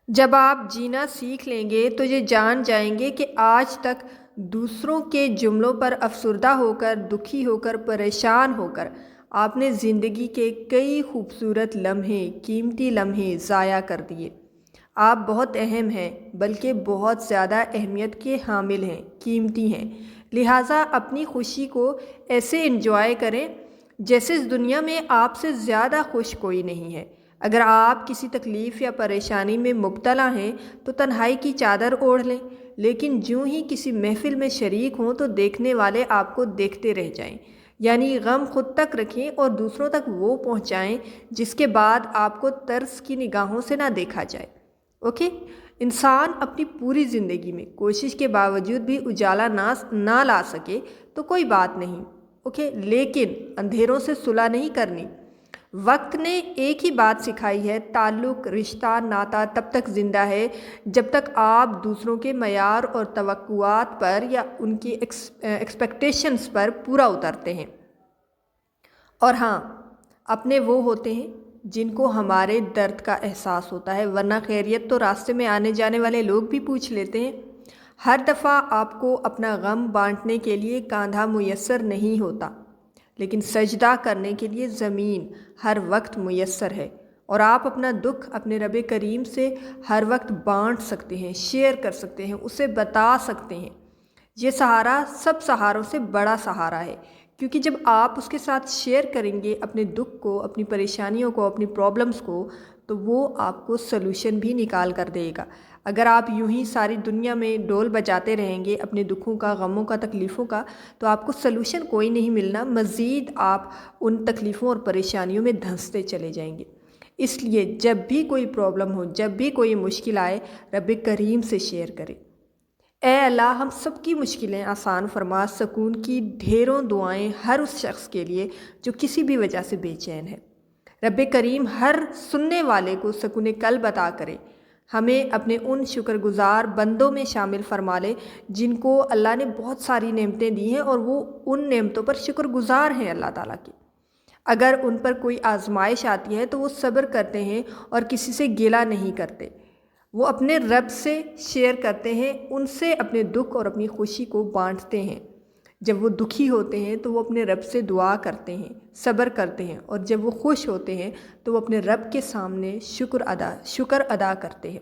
جب آپ جینا سیکھ لیں گے تو یہ جان جائیں گے کہ آج تک دوسروں کے جملوں پر افسردہ ہو کر، دکھی ہو کر، پریشان ہو کر آپ نے زندگی کے کئی خوبصورت لمحے، قیمتی لمحے ضائع کر دیے۔ آپ بہت اہم ہیں، بلکہ بہت زیادہ اہمیت کے حامل ہیں، قیمتی ہیں۔ لہٰذا اپنی خوشی کو ایسے انجوائے کریں جیسے اس دنیا میں آپ سے زیادہ خوش کوئی نہیں ہے۔ اگر آپ کسی تکلیف یا پریشانی میں مبتلا ہیں تو تنہائی کی چادر اوڑھ لیں، لیکن جوں ہی کسی محفل میں شریک ہوں تو دیکھنے والے آپ کو دیکھتے رہ جائیں۔ یعنی غم خود تک رکھیں اور دوسروں تک وہ پہنچائیں جس کے بعد آپ کو طرز کی نگاہوں سے نہ دیکھا جائے۔ اوکے؟ انسان اپنی پوری زندگی میں کوشش کے باوجود بھی اجالا نہ لا سکے تو کوئی بات نہیں، اوکے، لیکن اندھیروں سے صلح نہیں کرنی۔ وقت نے ایک ہی بات سکھائی ہے، تعلق، رشتہ، ناتا تب تک زندہ ہے جب تک آپ دوسروں کے معیار اور توقعات پر یا ان کی ایکسپیکٹیشنز پر پورا اترتے ہیں۔ اور ہاں، اپنے وہ ہوتے ہیں جن کو ہمارے درد کا احساس ہوتا ہے، ورنہ خیریت تو راستے میں آنے جانے والے لوگ بھی پوچھ لیتے ہیں۔ ہر دفعہ آپ کو اپنا غم بانٹنے کے لیے کاندھا میسر نہیں ہوتا، لیکن سجدہ کرنے کے لیے زمین ہر وقت میسر ہے، اور آپ اپنا دکھ اپنے رب کریم سے ہر وقت بانٹ سکتے ہیں، شیئر کر سکتے ہیں، اسے بتا سکتے ہیں۔ یہ سہارا سب سہاروں سے بڑا سہارا ہے، کیونکہ جب آپ اس کے ساتھ شیئر کریں گے اپنے دکھ کو، اپنی پریشانیوں کو، اپنی پرابلمز کو، تو وہ آپ کو سلوشن بھی نکال کر دے گا۔ اگر آپ یوں ہی ساری دنیا میں ڈول بجاتے رہیں گے اپنے دکھوں کا، غموں کا، تکلیفوں کا، تو آپ کو سلوشن کوئی نہیں ملنا، مزید آپ ان تکلیفوں اور پریشانیوں میں دھنستے چلے جائیں گے۔ اس لیے جب بھی کوئی پرابلم ہو، جب بھی کوئی مشکل آئے، رب کریم سے شیئر کریں۔ اے اللہ، ہم سب کی مشکلیں آسان فرما۔ سکون کی ڈھیروں دعائیں ہر اس شخص کے لیے جو کسی بھی وجہ سے بے چین ہے۔ رب کریم ہر سننے والے کو سکون قلب عطا کرے۔ ہمیں اپنے ان شکر گزار بندوں میں شامل فرما لے جن کو اللہ نے بہت ساری نعمتیں دی ہیں اور وہ ان نعمتوں پر شکر گزار ہیں اللہ تعالیٰ کی۔ اگر ان پر کوئی آزمائش آتی ہے تو وہ صبر کرتے ہیں اور کسی سے گلہ نہیں کرتے، وہ اپنے رب سے شیئر کرتے ہیں، ان سے اپنے دکھ اور اپنی خوشی کو بانٹتے ہیں۔ جب وہ دکھی ہوتے ہیں تو وہ اپنے رب سے دعا کرتے ہیں، صبر کرتے ہیں، اور جب وہ خوش ہوتے ہیں تو وہ اپنے رب کے سامنے شکر ادا کرتے ہیں۔